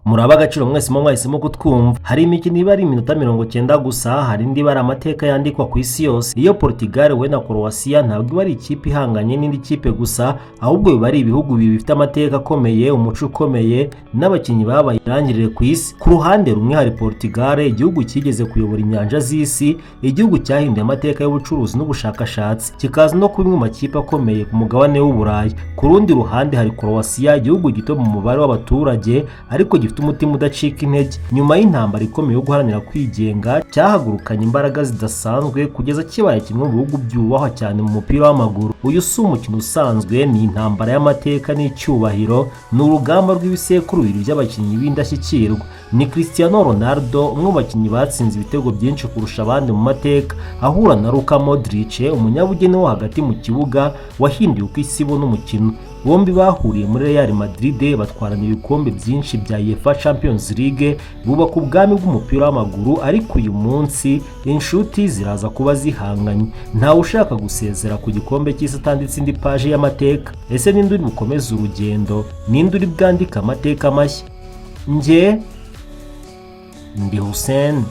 Muraba agaciro mwese mwahisemo kutwumva. Hari imikino iba ari iminota 90 gusa, hari indi bara amateka yandikwa ku isi yose. Iyo Portugal we na Croatia ntabwo iba ari ikipe ihanganye n'indi kipe gusa, ahubwo biba ari ibihugu bifite amateka akomeye, umuco ukomeye n'abakinnyi babaye irangirire ku isi. Ku ruhande rumwe hari Portugal, igihugu kigeze kuyobora inyanja z'isi, igihugu cyahinduye amateka y'ubucuruzi n'ubushakashatsi, kikaza no kuba imwe mu makipe akomeye ku mugabane w'Uburayi. Ku rundi ruhande hari Croatia, igihugu gito mu mubare w'abaturage ariko gifite umutima udacika intege. Nyuma y'intambara ikomeye yo guharanira kwigenga, cyahagurukanye imbaraga zidasanzwe kugeza kibaye kimwe mu bihugu byubahwa cyane mu mupira w'amaguru. Uyu si umukino usanzwe, ni intambara y'amateka n'icyubahiro, ni urugamba rw'ibisekuru bibiri by'abakinnyi b'indashyikirwa. Ni Cristiano Ronaldo, umwe mu bakinnyi batsinze ibitego byinshi kurusha abandi mu mateka, ahura na Luka Modrić, umunyabugeni wo hagati mu kibuga wahinduye uko isi ibona umukino. Bombi bahuriye muri Real Madrid, batwarana ibikombe byinshi bya UEFA Champions League, bubaka ubwami bw'umupira w'amaguru. Ariko uyu munsi inshuti ziraza kuba zihanganye, ntawe ushaka gusezera ku gikombe cy'isi atanditse indi paje y'amateka. Ese ninde uri bukomeza urugendo? Ninde uri bwandika amateka mashya? Njye ndi Hussein.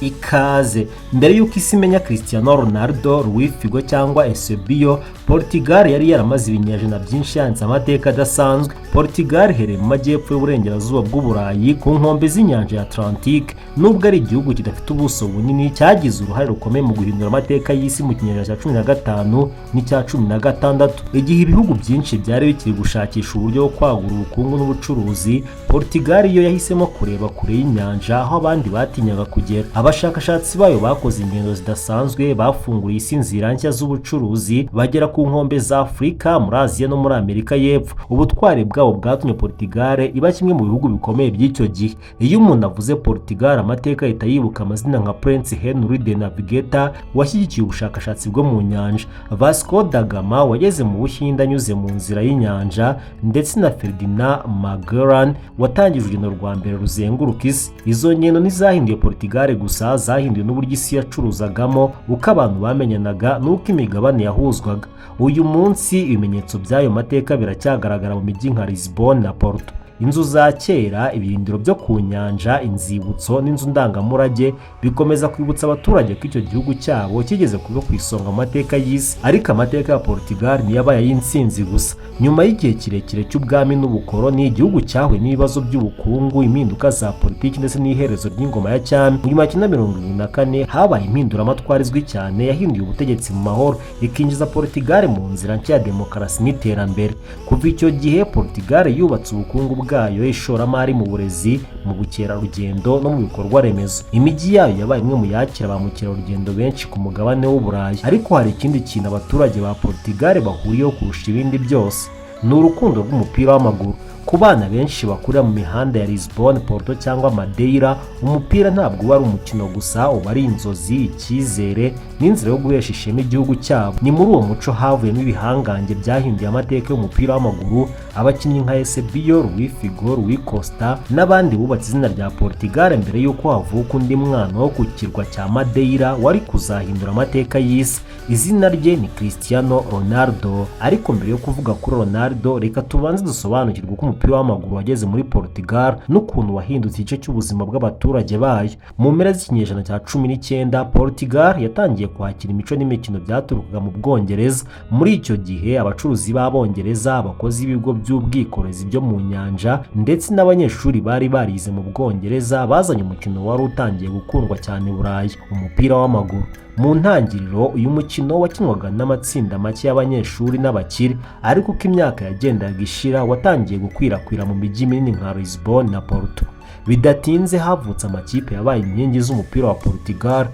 Ikaze. Mbere y'uko isi imenya Cristiano Ronaldo, Luis Figo cyangwa Eusebio, Portugal yari yaramaze ibinyejana byinshi yanditse amateka adasanzwe. Portugal iherereye mu majyepfo y'uburengerazuba bw'Uburayi ku nkombe z'inyanja ya Atlantique. Nubwo ari igihugu kidafite ubuso bunini, cyagize uruhare rukomeye mu guhindura amateka y'isi mu kinyejana cya 15 n'icya 16. Igihe ibihugu byinshi byari bikiri gushakisha uburyo bwo kwagura ubukungu n'ubucuruzi, Portugal yo yahisemo kureba kure y'inyanja aho abandi batinyaga kugera. Abashakashatsi bayo bakoze ingendo zidasanzwe, bafunguriye isi inzira nshya z'ubucuruzi, bagera ku nkombe za Afurika, muri Aziya no muri Amerika y'Epfo. Ubutwari bwabo bwatumye Portugal iba kimwe mu bihugu bikomeye by'icyo gihe. Iyo umuntu avuze Portugal, amateka ahita yibuka amazina nka Prince Henry the Navigator washyigikiye ubushakashatsi bwo mu nyanja, Vasco da Gama wageze mu Buhinde anyuze mu nzira y'inyanja, ndetse na Ferdinand Magellan watangije urugendo rwa mbere ruzenguruka isi. Izo ngendo ntizahinduye Portugal gusa, zahinduye n'uburyo isi yacuruzagamo, uko abantu bamenyanaga n'uko imigabane yahuzwaga. Uyu munsi ibimenyetso by'ayo mateka biracyagaragara mu mijyi nka Lisbon na Porto. Inzu za kera, ibirindiro byo ku nyanja, inzibutso n'inzu ndangamurage bikomeza kwibutsa abaturage ko icyo gihugu cyabo kigeze kuba ku isonga mu mateka y'isi. Ariko amateka ya Portugal ntiyabaye ay'intsinzi gusa. Nyuma y'igihe kirekire cy'ubwami n'ubukoloni, igihugu cyahuye n'ibibazo by'ubukungu, impinduka za politiki ndetse n'iherezo ry'ingoma ya cyami. Mu 1974 habaye impinduramatwara izwi cyane yahinduye ubutegetsi mu mahoro, ikinjiza Portugal mu nzira nshya ya demokarasi n'iterambere. Kuva icyo gihe Portugal yubatse ubukungu bwayo, ishoramari mu burezi, mu bukerarugendo no mu bikorwa remezo. Imijyi yayo yabaye imwe mu yakira ba mukerarugendo benshi ku mugabane w'Uburayi. Ariko hari ikindi kintu abaturage ba Portugal bahuriyeho kurusha ibindi byose, ni urukundo rw'umupira w'amaguru. Ku bana benshi bakurira mu mihanda ya Lisbon, Porto cyangwa Madeira, umupira ntabwo uba ari umukino gusa, uba ari inzozi, icyizere n'inzira yo guhesha ishema igihugu cyabo. Ni muri uwo muco havuyemo ibihangange byahinduye amateka y'umupira w'amaguru, abakinnyi nka Eusebio, Luis Figo, Rui Costa n'abandi bubatse izina rya Portugal mbere y'uko havuka undi mwana wo ku kirwa cya Madeira wari kuzahindura amateka y'isi. Izina rye ni Cristiano Ronaldo. Ariko mbere yo kuvuga kuri Ronaldo, reka tubanze dusobanukirwe uko umupira w'amaguru wageze muri Portugal n'ukuntu wahindutse igice cy'ubuzima bw'abaturage bayo. Mu mpera z'ikinyejana cya 19, Portugal yatangiye kwakira imico n'imikino byaturukaga mu Bwongereza. Muri icyo gihe abacuruzi b'Abongereza, abakozi b'ibigo by'ubwikorezi byo mu nyanja ndetse n'abanyeshuri bari barize mu Bwongereza bazanye umukino wari utangiye gukundwa cyane i Burayi, umupira w'amaguru. Mu ntangiriro uyu mukino wakinwaga n'amatsinda make y'abanyeshuri n'abakire, ariko uko imyaka yagendaga ishira watangiye gukwirakwira mu mijyi minini nka Lisbon na Porto. Bidatinze havutse amakipe yabaye inkingi z'umupira wa Portugal.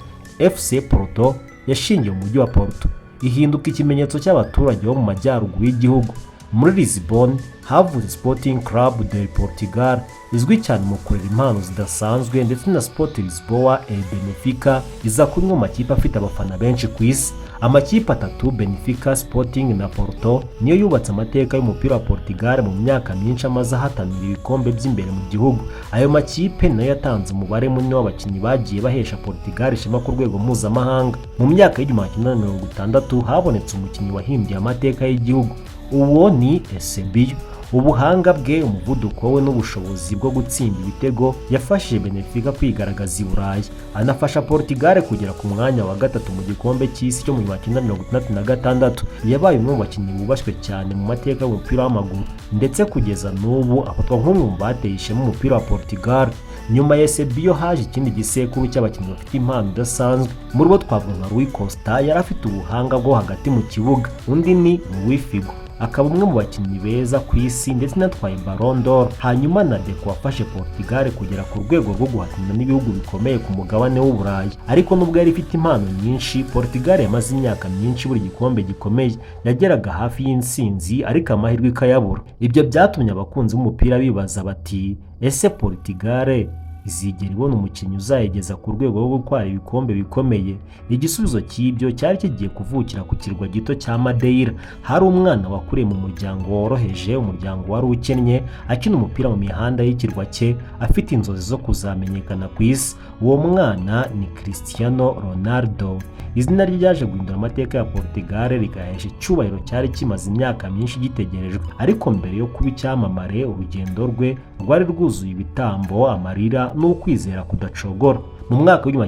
FC Porto yashingiye mu mujyi wa Porto, ihinduka ikimenyetso cy'abaturage bo mu majyaruguru y'igihugu. Muri Lisbon havutse Sporting Club de Portugal, izwi cyane mu kurera impano zidasanzwe, ndetse na Sport Lisboa e Benfica iza kuri mu makipe afite abafana benshi ku isi. Amakipe atatu, Benfica, Sporting na Porto, niyo yubatse amateka y'umupira wa Portugal mu myaka myinshi amaze ahatanira ibikombe by'imbere mu gihugu. Ayo makipe nayo yatanze umubare munini w'abakinnyi bagiye bahesha Portugal ishema ku rwego mpuzamahanga. Mu myaka y'1960 habonetse umukinnyi wahinduye amateka y'igihugu. Uwo ni Eusebio, Ubuhanga bwe, umuvuduko we n'ubushobozi bwo gutsinda ibitego yafashije Benfica kwigaragaza i Burayi, anafasha Portugal kugera ku mwanya wa gatatu mu gikombe cy'isi cyo mu 1966. Yabaye umwe mu bakinnyi bubashywe cyane mu mateka y'umupira w'amaguru, ndetse kugeza n'ubu afatwa nk'umwe mu bateye ishema umupira wa Portugal. Nyuma ya Eusebio haje ikindi gisekuru cy'abakinnyi bafite impano idasanzwe. Muri bo twavuga nka Rui Costa, yari afite ubuhanga bwo hagati mu kibuga. Undi ni Luis Figo, akaba umwe mu bakinnyi beza ku isi ndetse natwaye Ballon d'Or. Hanyuma na Deco wafashe Portugal kugera ku rwego rwo guhatana n'ibihugu bikomeye ku mugabane w'Uburayi. Ariko nubwo yari ifite impano nyinshi, Portugal yamaze imyaka myinshi buri gikombe gikomeye yageraga hafi y'intsinzi, ariko amahirwe ikayabura. Ibyo byatumye abakunzi b'umupira bibaza bati, ese Portugal izigera ibona umukinnyi uzayigeza ku rwego rwo gutwara ibikombe bikomeye? Igisubizo cy'ibyo cyari kigiye kuvukira ku kirwa gito cya Madeira. Hari umwana wakuriye mu muryango woroheje, umuryango wari ukennye, akina umupira mu mihanda y'ikirwa cye, afite inzozi zo kuzamenyekana ku isi. Uwo mwana ni Cristiano Ronaldo. Izina rye ryaje guhindura amateka ya Portugal, rigahesha icyubahiro cyari kimaze imyaka myinshi gitegerejwe. Ariko mbere yo kuba icyamamare, urugendo rwe rwari rwuzuye ibitambo, amarira n'ukwizera kudacogora. Mu mwaka wa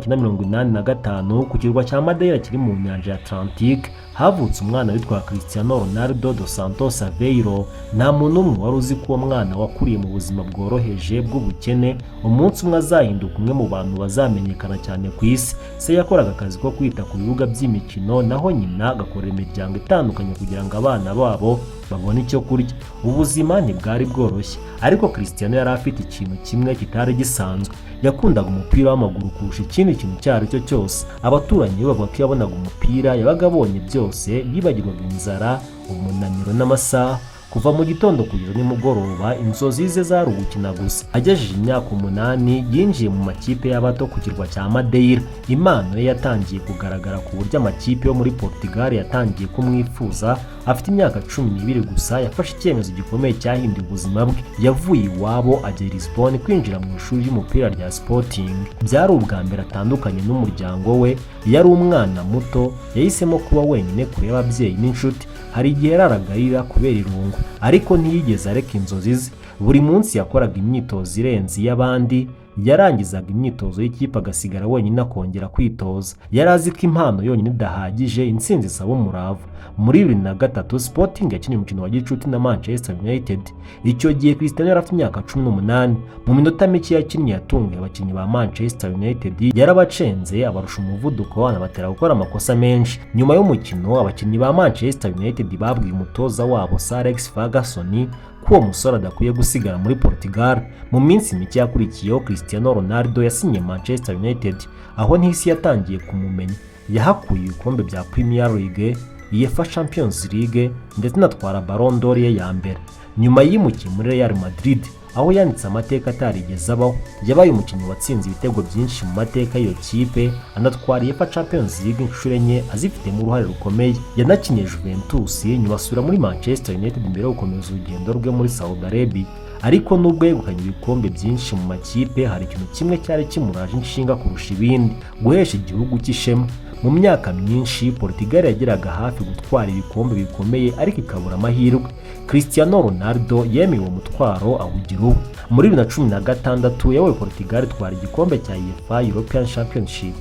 1985 ku kirwa cya Madeira kiri mu nyanja ya Atlantique havutse umwana witwa Cristiano Ronaldo dos Santos Aveiro. Nta muntu umwe wari uzi ko uwo mwana wakuriye mu buzima bworoheje bw'ubukene umunsi umwe azahinduka umwe mu bantu bazamenyekana cyane ku isi. Se yakoraga akazi ko kwita ku bibuga by'imikino, naho nyina agakorera imiryango itandukanye kugira ngo abana babo babone icyo kurya. Ubuzima ntibwari bworoshye, ariko Cristiano yari afite ikintu kimwe kitari gisanzwe. Yakundaga umupira w'amaguru kurusha ikindi kintu icyo ari cyo cyose. Abaturanyi be bavuga ko yabonaga umupira yabaga abonye byose, yibagirwaga inzara, umunaniro n'amasaha. Kuva mu gitondo kugeza nimugoroba inzozi ze zari ugukina gusa. Agejeje imyaka 8 yinjiye mu makipe y'abato ku kirwa cya Madeira. Impano ye yatangiye kugaragara ku buryo amakipe yo muri Portugal yatangiye kumwifuza. Afite imyaka 12 gusa yafashe icyemezo gikomeye cyahinduye ubuzima bwe. Yavuye iwabo ajya i Lisbon kwinjira mu ishuri ry'umupira rya Sporting. Byari ubwa mbere atandukanye n'umuryango we. Yari umwana muto, yahisemo kuba wenyine kure y'ababyeyi n'inshuti. Hari igihe yararagarira kubera irungu, ariko ntiyigeze areka inzozi ze. Buri munsi yakoraga imyitozo irenze y'abandi. Yarangizaga imyitozo y'ikipe agasigara wenyine akongera kwitoza. Yari azi ko impano yonyine idahagije, intsinzi isaba umurava. Muri 2003 Sporting yakinnye umukino wa gicuti na Manchester United. Icyo gihe Cristiano yari afite imyaka 18. Mu minota mike yakinnye yatunguye abakinnyi ba Manchester United, yarabacenze, abarusha umuvuduko, anabatera gukora amakosa menshi. Nyuma y'umukino abakinnyi ba Manchester United babwiye umutoza wabo Sir Alex Ferguson ko uwo musore adakwiye gusigara muri Portugal. Mu minsi mike yakurikiyeho Cristiano Ronaldo yasinye Manchester United, aho n'isi yatangiye kumumenya. Yahakuye ibikombe bya Premier League, UEFA Champions League ndetse anatwara Ballon d'Or ye ya mbere. Nyuma yimukiye muri Real Madrid, aho yanditse amateka atarigeze abaho. Yabaye umukinnyi watsinze ibitego byinshi mu mateka y'iyo kipe, anatwara UEFA Champions League inshuro enye azifitemo uruhare rukomeye. Yanakinnye Juventus, nyuma asubira muri Manchester United mbere yo gukomeza urugendo rwe muri Saudi Arabia. Ariko nubwo yegukanye ibikombe byinshi mu makipe, hari ikintu kimwe cyari kimuraje inshinga kurusha ibindi: guhesha igihugu cy'ishema. Mu myaka myinshi Portugal yageraga hafi gutwara ibikombe bikomeye, ariko ikabura amahirwe. Cristiano Ronaldo yemeye uwo mutwaro awugira uwe. Muri 2016 yawe Portugal itwara igikombe cya UEFA European Championship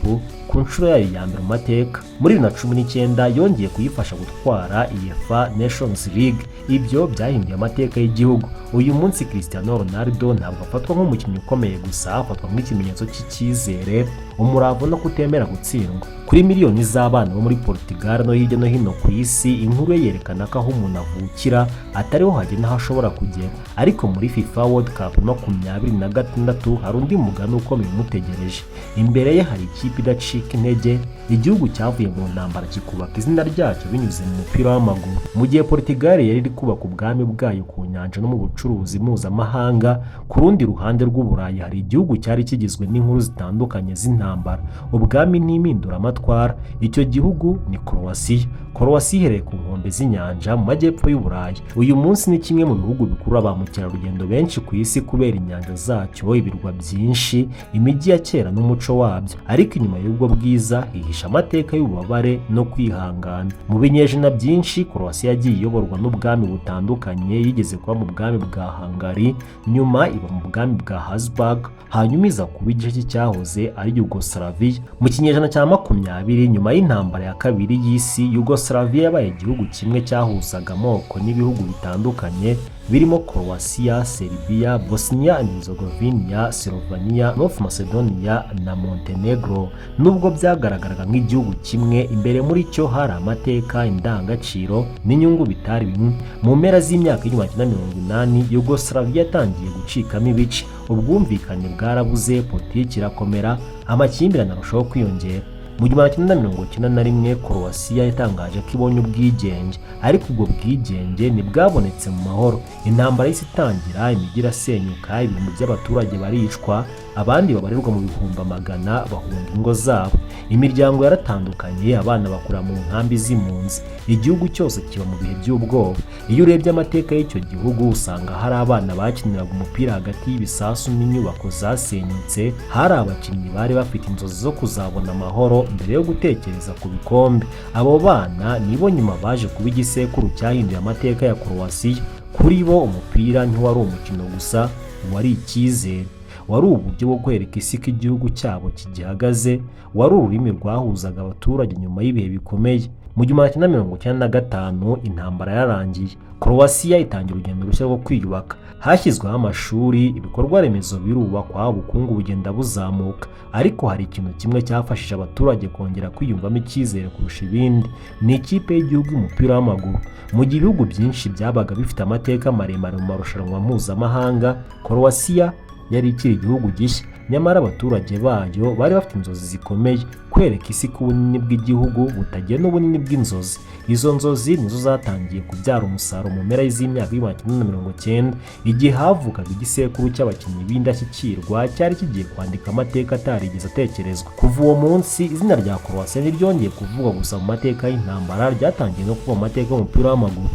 ku nshuro yayo ya mbere mu mateka. Muri 2019 yongeye kuyifasha gutwara UEFA Nations League. Ibyo byahinduye amateka y'igihugu. Uyu munsi Cristiano Ronaldo ntabwo afatwa nk'umukinnyi ukomeye gusa, afatwa nk'ikimenyetso cy'icyizere, umurava no kutemera gutsindwa. Kuri miliyoni z'abana bo muri Portugal no hirya no hino ku isi, inkuru yerekana ko aho umuntu avukira atariho hagenda aho ashobora kugera. Ariko muri FIFA World Cup 2026 hari undi mugani ukomeye umutegereje. Imbere ye hari ikipe idacika intege, igihugu cyavuye mu ntambara kikubaka izina ryacyo binyuze mu mupira w'amaguru. Mu gihe Portugal yari iri kubaka ubwami bwayo ku nyanja no mu bucuruzi mpuzamahanga, ku rundi ruhande rw'Uburayi hari igihugu cyari kigizwe n'inkuru zitandukanye z'intambara, ubwami n'impinduramatwara. Icyo gihugu ni Croatia. Croatia iherereye ku nkombe z'inyanja mu majyepfo y'Uburayi. Uyu munsi ni kimwe mu bihugu bikurura ba mukerarugendo benshi ku isi kubera inyanja zacyo, ibirwa byinshi, imijyi ya kera n'umuco wabyo. Ariko inyuma y'ubwo bwiza hihishe yigisha amateka y'ububabare no kwihangana. Mu binyejana byinshi Croatia yagiye iyoborwa n'ubwami butandukanye, yigeze kuba mu bwami bwa Hungary, nyuma iba mu bwami bwa Habsburg, hanyuma iza kuba igice cyahoze ari Yugoslavia. Mu kinyejana cya 20 nyuma y'intambara ya kabiri y'isi, Yugoslavia yabaye igihugu kimwe cyahuzaga amoko n'ibihugu bitandukanye birimo Croatia, Serbia, Bosnia and Herzegovina, Slovenia, North Macedonia na Montenegro. Nubwo byagaragaraga nk'igihugu kimwe, imbere muri cyo hari amateka, indangagaciro n'inyungu bitari bimwe. Mu mpera z'imyaka y'1980 Yugoslavia yatangiye gucikamo ibice, ubwumvikane bwarabuze, politiki irakomera, amakimbirane arushaho kwiyongera. Mu 1991 Croatia yatangaje ko ibonye ubwigenge, ariko ubwo bwigenge ntibwabonetse mu mahoro. Intambara y'isi itangira, imijyi irasenyuka, ibihumbi by'abaturage baricwa, abandi babarirwa mu bihumbi amagana bahunga ingo zabo. Imiryango yaratandukanye, abana bakura mu nkambi z'impunzi, igihugu cyose kiba mu bihe by'ubwoba. Iyo urebye amateka y'icyo gihugu usanga hari abana bakiniraga umupira hagati y'ibisasu n'inyubako zasenyutse, hari abakinnyi bari bafite inzozi zo kuzabona amahoro mbere yo gutekereza ku bikombe. Abo bana nibo nyuma baje kuba igisekuru cyahinduye amateka ya Croatia. Kuri bo umupira ntiwari umukino gusa, wari icyizere, wari uburyo bwo kwereka isi ko igihugu cyabo kigihagaze, wari ururimi rwahuzaga abaturage nyuma y'ibihe bikomeye. Mu 1995 intambara yarangiye, Croatia itangira urugendo rushya rwo kwiyubaka. Hashyizweho amashuri, ibikorwa remezo birubakwa, ubukungu bugenda buzamuka, ariko hari ikintu kimwe cyafashije abaturage kongera kwiyumvamo icyizere kurusha ibindi: ni ikipe y'igihugu y'umupira w'amaguru. Mu gihe ibihugu byinshi byabaga bifite amateka maremare mu marushanwa mpuzamahanga, Croatia yari ikiri igihugu gishya, nyamara abaturage bayo bari bafite inzozi zikomeye, kwereka isi ko ubunini bw'igihugu butagena ubunini bw'inzozi. Izo nzozi nizo zatangiye kubyara umusaruro mu mpera z'imyaka y'1990, igihe havukaga igisekuru cy'abakinnyi b'indashyikirwa cyari kigiye kwandika amateka atarigeze atekerezwa. Kuva uwo munsi izina rya Croatia ntiryongeye kuvugwa gusa mu mateka y'intambara, ryatangiye no kuba mu mateka y'umupira w'amaguru.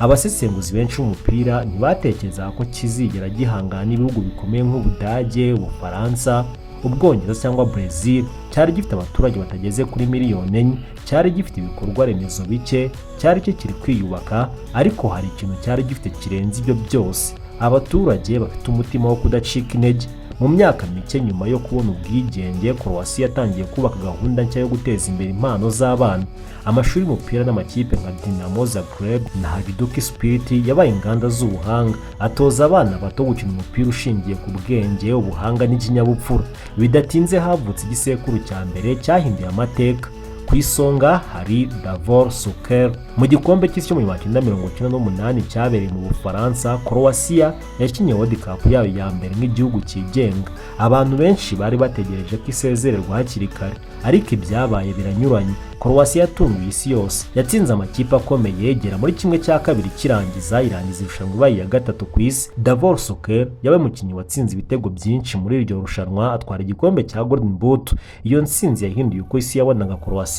Abasesenguzi benshi b'umupira ntibatekereza ko kizigera gihangana ibihugu bikomeye nk'Ubudage, Ubufaransa, Ubwongereza cyangwa Brazil. Cyari gifite abaturage batageze kuri miliyoni 4, cyari gifite ibikorwa remezo bike, cyari kiri kwiyubaka, ariko hari ikintu cyari gifite kirenze ibyo byose: abaturage bafite umutima wo kudacika intege. Mu myaka mike nyuma yo kubona ubwigenge, Croatia yatangiye kubaka gahunda nshya yo guteza imbere impano z'abana. Amashuri y'umupira n'amakipe nka Dinamo Zagreb na Hajduk Split yabaye inganda z'ubuhanga, atoza abana bato gukina umupira ushingiye ku bwenge, ubuhanga n'ikinyabupfura. Bidatinze havutse igisekuru cya mbere cyahinduye amateka. Ku isonga hari Davor Suker. Mu gikombe cy'isi cyo mu 1998 cyabereye mu Bufaransa, Croatia yakinnye World Cup yayo ya mbere nk'igihugu cyigenga. Abantu benshi bari bategereje ko isezererwa hakiri kare, ariko ibyabaye biranyuranye. Croatia yatunguye isi yose, yatsinze amakipe akomeye, yegera muri kimwe cya kabiri kirangiza, irangiza irushanwa ibaye ya gatatu ku isi. Davor Suker yabaye umukinnyi watsinze ibitego byinshi muri iryo rushanwa, atwara igikombe cya Golden Boot. Iyo ntsinzi yahinduye uko isi yabonaga Croatia.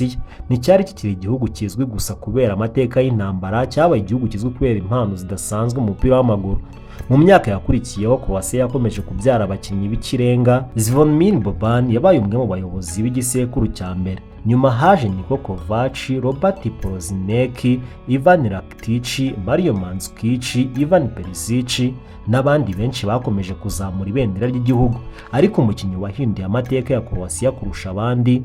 Nticyari kikiri igihugu kizwi gusa kubera amateka y'intambara, cyabaye igihugu kizwi kubera impano zidasanzwe mu mupira w'amaguru. Mu myaka yakurikiyeho, Croatia yakomeje kubyara abakinnyi b'ikirenga. Zvonimir Boban yabaye umwe mu bayobozi b'igisekuru cya mbere. Nyuma haje Niko Kovac, Robert Prozinek, Ivan Rakitic, Mario Mandzukic, Ivan Perisic n'abandi benshi bakomeje kuzamura ibendera ry'igihugu. Ariko umukinnyi wahinduye amateka ya Croatia kurusha abandi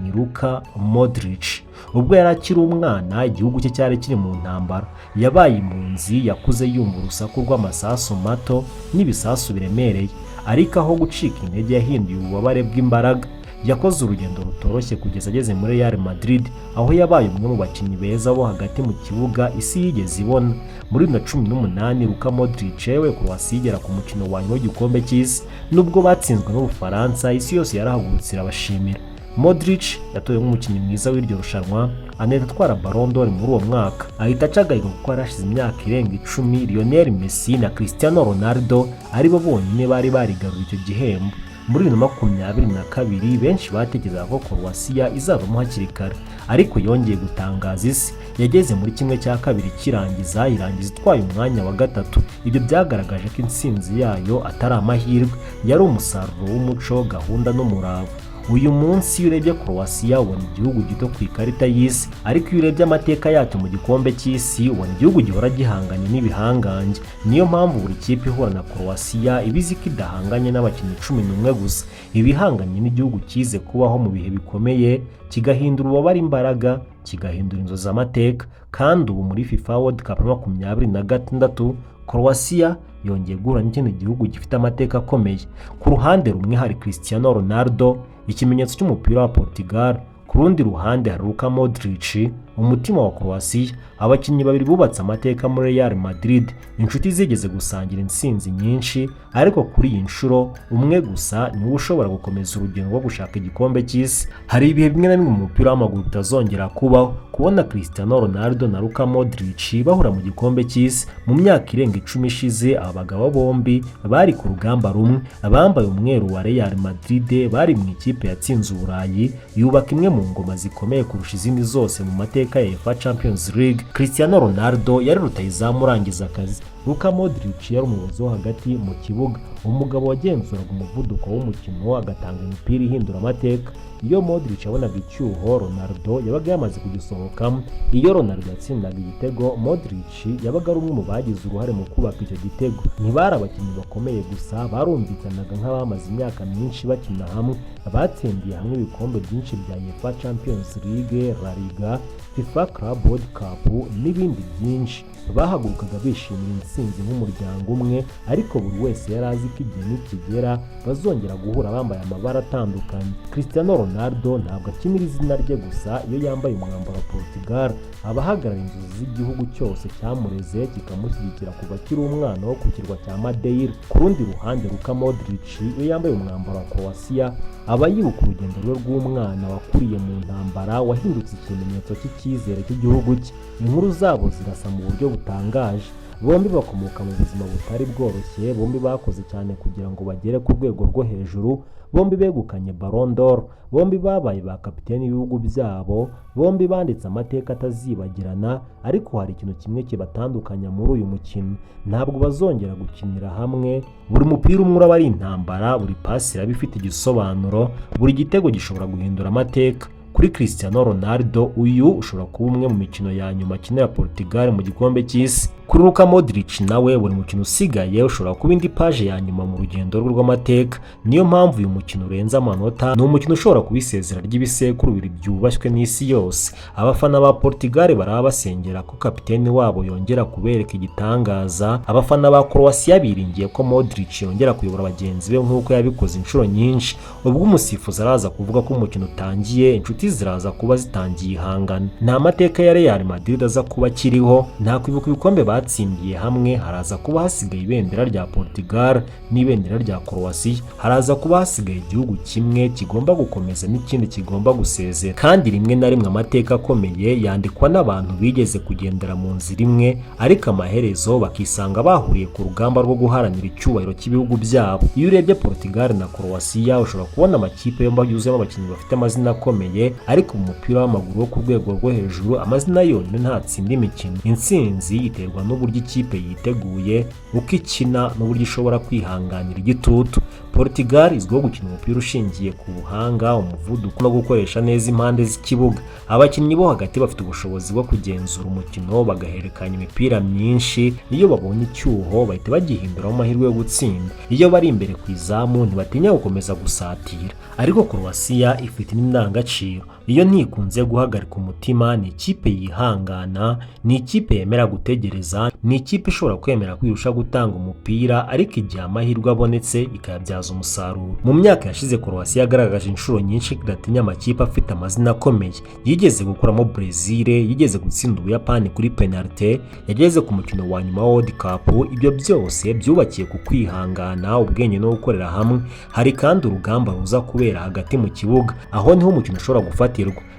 ni Luka Modrić. Ubwo yari akiri umwana, igihugu cye cyari kiri mu ntambara. Yabaye impunzi, yakuze yumva urusaku rw'amasasu mato n'ibisasu biremereye, ariko aho gucika intege yahinduye ububabare bw'imbaraga. Yakoze urugendo rutoroshye kugeza ageze muri Real Madrid, aho yabaye umwe mu bakinnyi beza bo hagati mu kibuga isi yigeze ibona. Muri 2018 Luka Modrić yewe Croatia igera ku mukino wa nyuma w'igikombe cy'isi. Nubwo batsinzwe n'Ubufaransa, isi yose yarahagurutse irabashimira. Modrić yatowe nk'umukinnyi mwiza w'iryo rushanwa, anahita atwara Ballon d'Or muri uwo mwaka. Ahita acagayirwa kuko yarashize imyaka irenga 10 Lionel Messi na Cristiano Ronaldo aribo bonyine bari barigarura icyo gihembo. Muri 2022 benshi batekerezaga ko Croatia izavamo hakiri kare, ariko yongeye gutangaza isi. Yageze muri kimwe cya kabiri kirangiza, irangiza itwaye umwanya wa gatatu. Ibyo byagaragaje ko intsinzi yayo atari amahirwe, yari umusaruro w'umuco, gahunda n'umurava. Uyu munsi iyo urebye Croatia ubona igihugu gito ku ikarita y'isi, ariko iyo urebye amateka yacyo mu gikombe cy'isi ubona igihugu gihora gihanganye n'ibihangange. Niyo mpamvu buri kipe ihura na Croatia ibizi ko idahanganye n'abakinnyi 11 gusa, ibihanganye n'igihugu kize kubaho mu bihe bikomeye, kigahindura ububabare imbaraga, kigahindura inzozi amateka. Kandi ubu muri FIFA World Cup 2026 Croatia yongeye guhura n'ikindi gihugu gifite amateka akomeye. Ku ruhande rumwe hari Cristiano Ronaldo, ikimenyetso cy'umupira wa Portugal. Ku rundi ruhande hari Luka Modrić, umutima wa Croatia. Abakinnyi babiri bubatse amateka muri Real Madrid, inshuti zigeze gusangira intsinzi nyinshi, ariko kuri iyi nshuro umwe gusa niwe ushobora gukomeza urugendo rwo gushaka igikombe cy'isi. Hari ibihe bimwe na bimwe mu mupira w'amaguru bitazongera kubaho, kubona Cristiano Ronaldo na Luka Modrić bahura mu gikombe cy'isi. Mu myaka irenga 10 ishize aba bagabo bombi bari ku rugamba rumwe, bambaye umweru wa Real Madrid, bari mu ikipe yatsinze Uburayi, yubaka imwe mu ngoma zikomeye kurusha izindi zose mu mateka ya UEFA Champions League. Cristiano Ronaldo yari rutayizamu urangiza akazi. Luka Modrić yari umuyobozi wo hagati mu kibuga, umugabo wagenzuraga umuvuduko w'umukino agatanga imipira ihindura amateka. Iyo Modrić yabonaga icyuho, Ronaldo yabaga yamaze kugisohokamo. Iyo Ronaldo yatsindaga igitego, Modrić yabaga ari umwe mu bagize uruhare mu kubaka icyo gitego. Ntibari abakinnyi bakomeye gusa, barumvikanaga nk'abamaze imyaka myinshi bakina hamwe, batsindiye hamwe ibikombe byinshi bya UEFA Champions League, La Liga, FIFA Club World Cup n'ibindi byinshi. Bahagurukaga bishimira intsinzi nk'umuryango umwe, ariko buri wese yari azi ko igihe nikigera bazongera guhura bambaye amabara atandukanye. Cristiano Ronaldo ntabwo akinira izina rye gusa, iyo yambaye umwambaro wa Portugal aba ahagarara inzozi z'igihugu cyose cyamureze kikamushyigikira kuva akiri umwana wo ku kirwa cya Madeira. Ku rundi ruhande Luka Modrić iyo yambaye umwambaro wa Croatia aba yibuka urugendo rwe rw'umwana wakuriye mu ntambara, wahindutse ikimenyetso cy'icyizere cy'igihugu cye. Inkuru zabo zirasa mu buryo butangaje. Bombi bakomoka mu buzima butari bworoshye, bombi bakoze cyane kugira ngo bagere ku rwego rwo hejuru, bombi begukanye Ballon d'Or, bombi babaye ba kapiteni b'ibihugu byabo, bombi banditse amateka atazibagirana. Ariko hari ikintu kimwe kibatandukanya muri uyu mukino: ntabwo bazongera gukinira hamwe. Buri mupira umwe uraba ari intambara, buri pasi iraba ifite igisobanuro, buri gitego gishobora guhindura amateka. Kuri Cristiano Ronaldo uyu ushobora kuba umwe mu mikino ya nyuma akinira Portugal mu gikombe cy'isi. Kuri Luka Modrić nawe buri mukino usigaye ushobora kuba indi page ya nyuma mu rugendo rwe rw'amateka. Niyo mpamvu uyu mukino urenze amanota, ni umukino ushobora kuba isezera ry'ibisekuru bibiri byubashywe n'isi yose. Abafana ba Portugal baraba basengera ko kapiteni wabo yongera kubereka igitangaza. Abafana ba Croatia biringiye ko Modrić yongera kuyobora bagenzi be nk'uko yabikoze inshuro nyinshi. Ubwo umusifuzi araza kuvuga ko umukino utangiye, inshuti ziraza kuba zitangiye ihangana. Nta mateka ya Real Madrid aza kuba kiriho, nta kwibuka ibikombe batsindiye hamwe. Haraza kuba hasigaye ibendera rya Portugal n'ibendera rya Croatia. Haraza kuba hasigaye igihugu kimwe kigomba gukomeza n'ikindi kigomba gusezera. Kandi rimwe na rimwe amateka akomeye yandikwa n'abantu bigeze kugendera mu nzira imwe, ariko amaherezo bakisanga bahuriye ku rugamba rwo guharanira icyubahiro cy'ibihugu byabo. Iyo urebye Portugal na Croatia ushobora kubona amakipe yombi yuzuyemo abakinnyi bafite amazina akomeye, ariko mu mupira w'amaguru wo ku rwego rwo hejuru amazina yonyine ntatsinda imikino. Intsinzi iterwa n'uburyo ikipe yiteguye, uko ikina n'uburyo ishobora kwihanganira igitutu. Portugal izwiho gukina umupira ushingiye ku buhanga, umuvuduko no gukoresha neza impande z'ikibuga. Abakinnyi bo hagati bafite ubushobozi bwo kugenzura umukino bagahererekanya imipira myinshi. Iyo babonye icyuho bahita bagihinduramo amahirwe yo gutsinda. Iyo bari imbere ku izamu ntibatinya gukomeza gusatira. Ariko Croatia ifite n'indangagaciro. Iyo ntikunze guhagarika umutima, ni ikipe yihangana, ni ikipe yemera gutegereza, ni ikipe ishobora kwemera kwirusha gutanga umupira, ariko igihe amahirwe abonetse ikayabyaza umusaruro. Mu myaka yashize Croatia yagaragaje inshuro nyinshi idatinya amakipe afite amazina akomeye. Yigeze gukuramo Brazil, yigeze gutsinda Ubuyapani kuri penalty, yageze ku mukino wa nyuma wa World Cup. Ibyo byose byubakiye ku kwihangana, ubwenge no gukorera hamwe. Hari kandi urugamba ruza kubera hagati mu kibuga, aho niho umukino ushobora gufatirwa.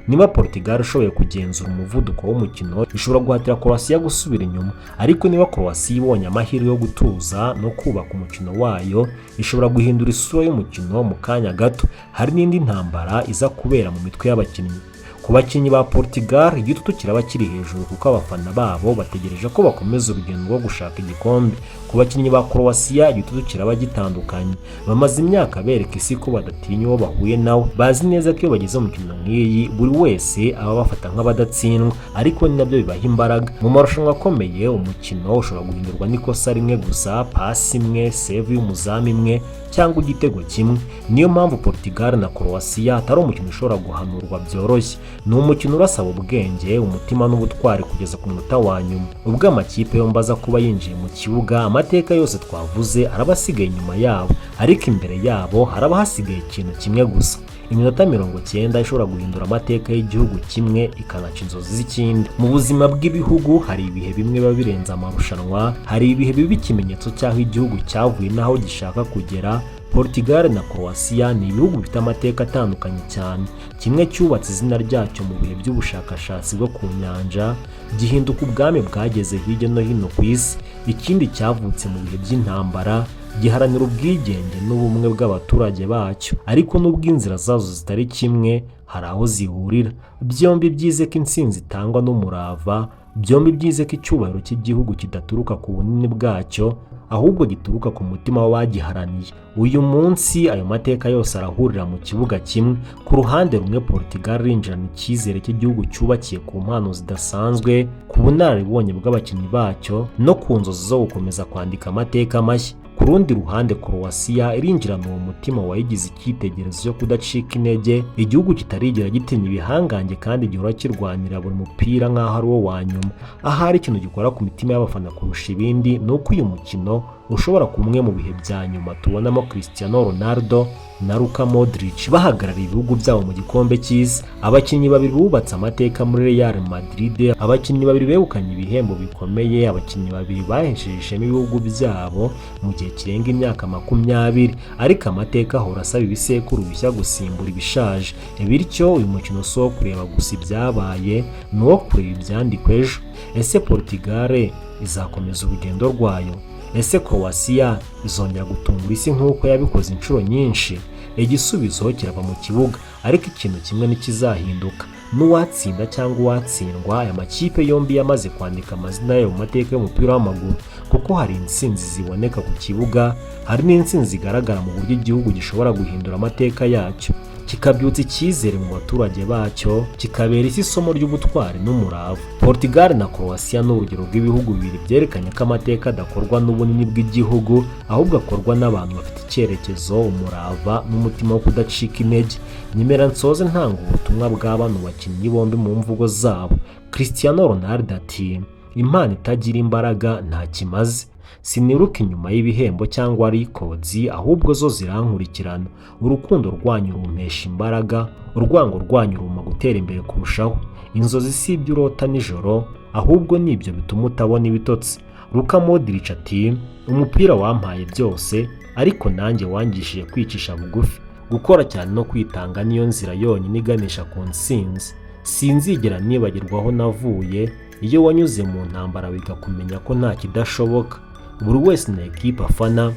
Niba Portugal ishoboye kugenzura umuvuduko w'umukino, ishobora guhatira Croatia gusubira inyuma. Ariko niba Croatia ibonye amahirwe yo gutuza no kubaka umukino wayo, ishobora guhindura isura y'umukino mu kanya gato. Hari n'indi ntambara iza kubera mu mitwe y'abakinnyi. Ku bakinnyi ba Portugal igitutu kiraba kiri hejuru kuko abafana babo bategereje ko bakomeza urugendo rwo gushaka igikombe. Ku bakinnyi ba Croatia igitutu kiraba gitandukanye. Bamaze imyaka bereka isi ko badatinya uwo bahuye nawe, bazi neza ko iyo bageze mu mikino nk'iyi buri wese aba bafata nk'abadatsindwa, ariko ni nabyo bibaha imbaraga. Mu marushanwa akomeye umukino ushobora guhindurwa n'ikosa rimwe gusa, pasi imwe, save y'umuzamu imwe cyangwa igitego kimwe. Niyo mpamvu Portugal na Croatia atari umukino ushobora guhanurwa byoroshye. Ni umukino urasaba ubwenge, umutima n'ubutwari kugeza ku munota wa nyuma. Ubwo amakipe yombi aza kuba yinjiye mu kibuga, amateka yose twavuze araba asigaye inyuma yabo, ariko imbere yabo haraba hasigaye ikintu kimwe gusa. Iminota 90 ishobora guhindura amateka y'igihugu kimwe ikanaca inzozi z'ikindi. Mu buzima bw'ibihugu hari ibihe bimwe biba birenze amarushanwa, hari ibihe biba ikimenyetso cy'aho igihugu cyavuye n'aho gishaka kugera. Portugal na Croatia ni ibihugu bifite amateka atandukanye cyane. Kimwe cyubatse izina ryacyo mu bihe by'ubushakashatsi bwo ku nyanja, gihinduka ubwami bwageze hirya no hino ku isi. Ikindi cyavutse mu bihe by'intambara, giharanira ubwigenge n'ubumwe bw'abaturage bacyo. Ariko n'ubwo inzira zazo zitari kimwe, hari aho zihurira. Byombi byize ko intsinzi itangwa n'umurava, byombi byize ko icyubahiro cy'igihugu kidaturuka ku bunini bwacyo, ahubwo gituruka ku mutima w'abagiharaniye. Uyu munsi ayo mateka yose arahurira mu kibuga kimwe. Ku ruhande rumwe Portugal rinjirana icyizere cy'igihugu cyubakiye ku mpano zidasanzwe, ku bunararibonye bw'abakinnyi bacyo no ku nzozi zo gukomeza kwandika amateka mashya. Ku rundi ruhande Croatia irinjirana uwo mutima wayigize icyitegererezo cyo kudacika intege, igihugu kitarigera gitinya ibihangange kandi gihora kirwanira buri mupira nk'aho ari wo wa nyuma. Ahari ikintu gikora ku mitima y'abafana kurusha ibindi ni uko uyu mukino ushobora kumwe mu bihe bya nyuma tubonamo Cristiano Ronaldo na Luka Modrić bahagarariye ibihugu byabo mu gikombe cy'isi. Abakinnyi babiri bubatse amateka muri Real Madrid, abakinnyi babiri begukanye ibihembo bikomeye, abakinnyi babiri bahesheje ishema ibihugu byabo mu gihe kirenga imyaka 20, ariko amateka ahora asaba ibisekuru bishya gusimbura ibishaje. Bityo uyu mukino si uwo kureba gusa ibyabaye, ni uwo kureba ibyandikwa ejo. Ese Portugal izakomeza urugendo rwayo? Ese Croatia izongera gutungura isi nk'uko yabikoze inshuro nyinshi? Igisubizo kirava mu kibuga, ariko ikintu kimwe ntikizahinduka: n'uwatsinda cyangwa uwatsindwa, aya makipe yombi yamaze kwandika amazina yayo mu mateka y'umupira w'amaguru. Kuko hari intsinzi ziboneka ku kibuga, hari n'intsinzi zigaragara mu buryo igihugu gishobora guhindura amateka yacyo, kikabyutsa icyizere mu baturage bacyo, kikabera isi isomo ry'ubutwari n'umurava. Portugal na Croatia ni urugero rw'ibihugu bibiri byerekanye ko amateka adakorwa n'ubunini bw'igihugu, ahubwo akorwa n'abantu bafite icyerekezo, umurava n'umutima wo kudacika intege. Nyemera nsoze ntanga ubutumwa bwa bano bakinnyi bombi mu mvugo zabo. Cristiano Ronaldo ati: impano itagira imbaraga nta kimaze. Siniruka inyuma y'ibihembo cyangwa records, ahubwo zo zirankurikirana. Urukundo rwanyu rumpesha imbaraga, urwango rwanyu ruma gutera imbere kurushaho. Inzozi si ibyo urota nijoro, ahubwo nibyo bituma utabona ibitotsi. Luka Modrić ati: umupira wampaye byose, ariko nanjye wangishije kwicisha bugufi. Gukora cyane no kwitanga niyo nzira yonyine iganisha ku ntsinzi. Sinzigera nibagirwaho navuye, iyo wanyuze mu ntambara wiga kumenya ko nta kidashoboka. Buri wese na ekipe afana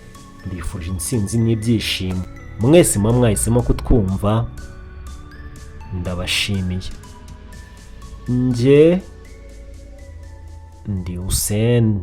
ndifuje intsinzi n'ibyishimo. Mwese mwahisemo kutwumva, ndabashimiye. Nje ndi Hussein.